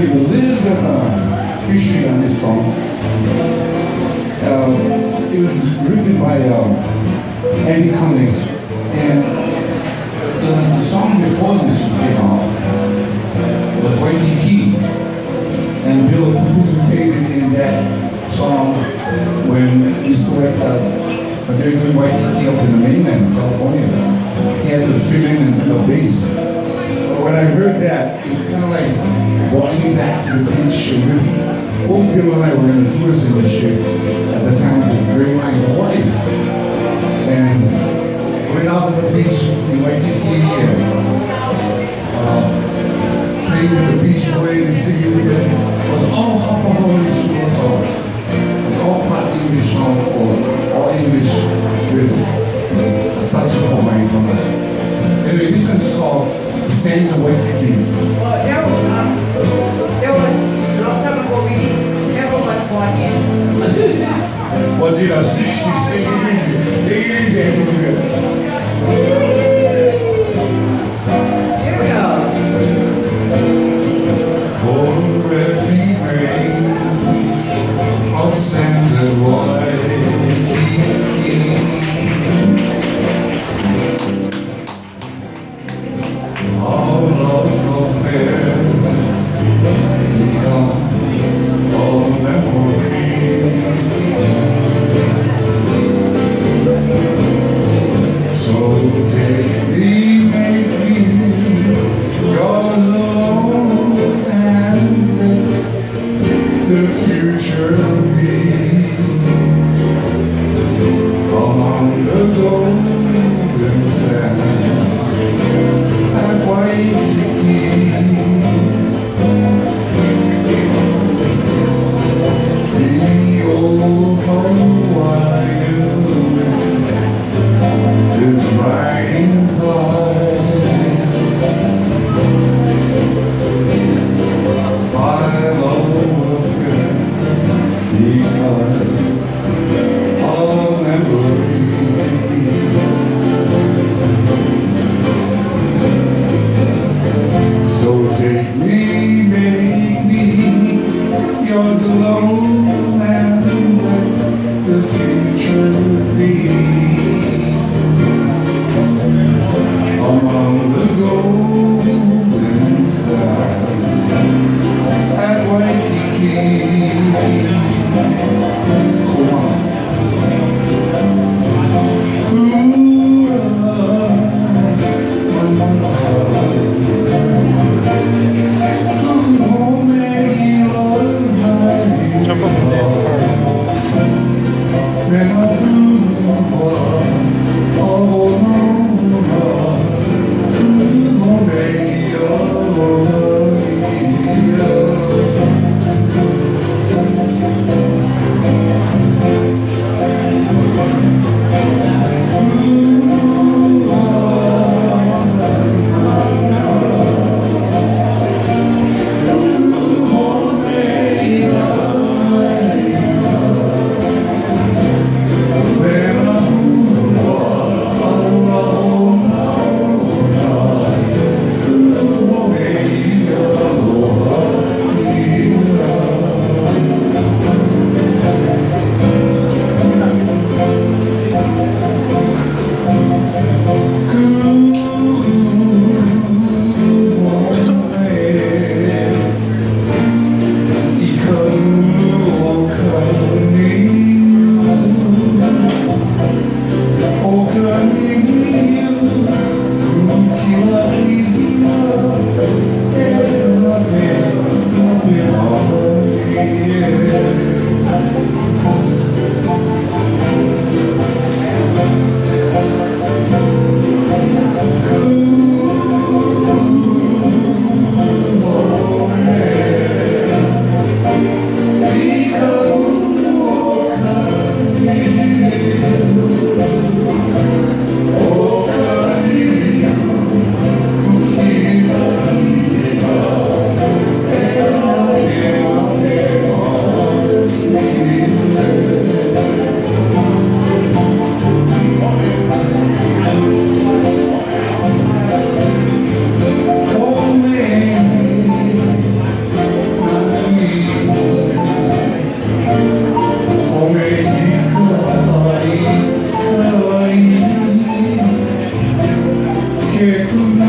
give a little bit of history on this song. It was written by Andy Cummings, and the song before this came out was Waikiki, and Bill participated in that song when we started a very good Waikiki up in the mainland, California. He had to fill in and do a bass. So when I heard that, it was kind of like brought me back to the beach. Both Bill and I were in the tourist industry at the time with Great Line Hawaii. And went out on the beach in Waikiki and played with the Beach Boys and singing with them. It was all Hapa Super songs. It was all pop English songs for all English with a touch of Hawaiian from it. Anyway, this one is called The Sands of Waikiki. Well, there was a long time ago, we never was born yet. Was it a 60s? Take it easy. Here we go. For every grain of sand and Waikiki, all of affair becomes all memory. So take me, make me yours alone, and let the future be among the golden sand at Waikiki. The old Hawaiian is riding high. My love affair begun all memory. So take me, make me yours alone, and let the future be among the golden sands at Waikiki. Come on. Jump up and dance. I'm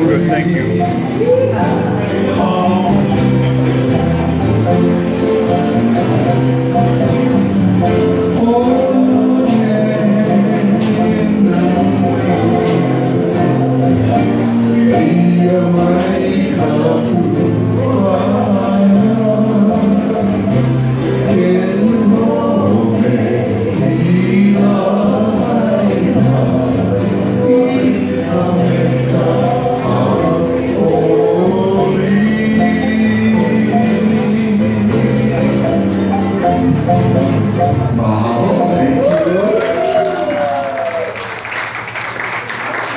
good, thank you. My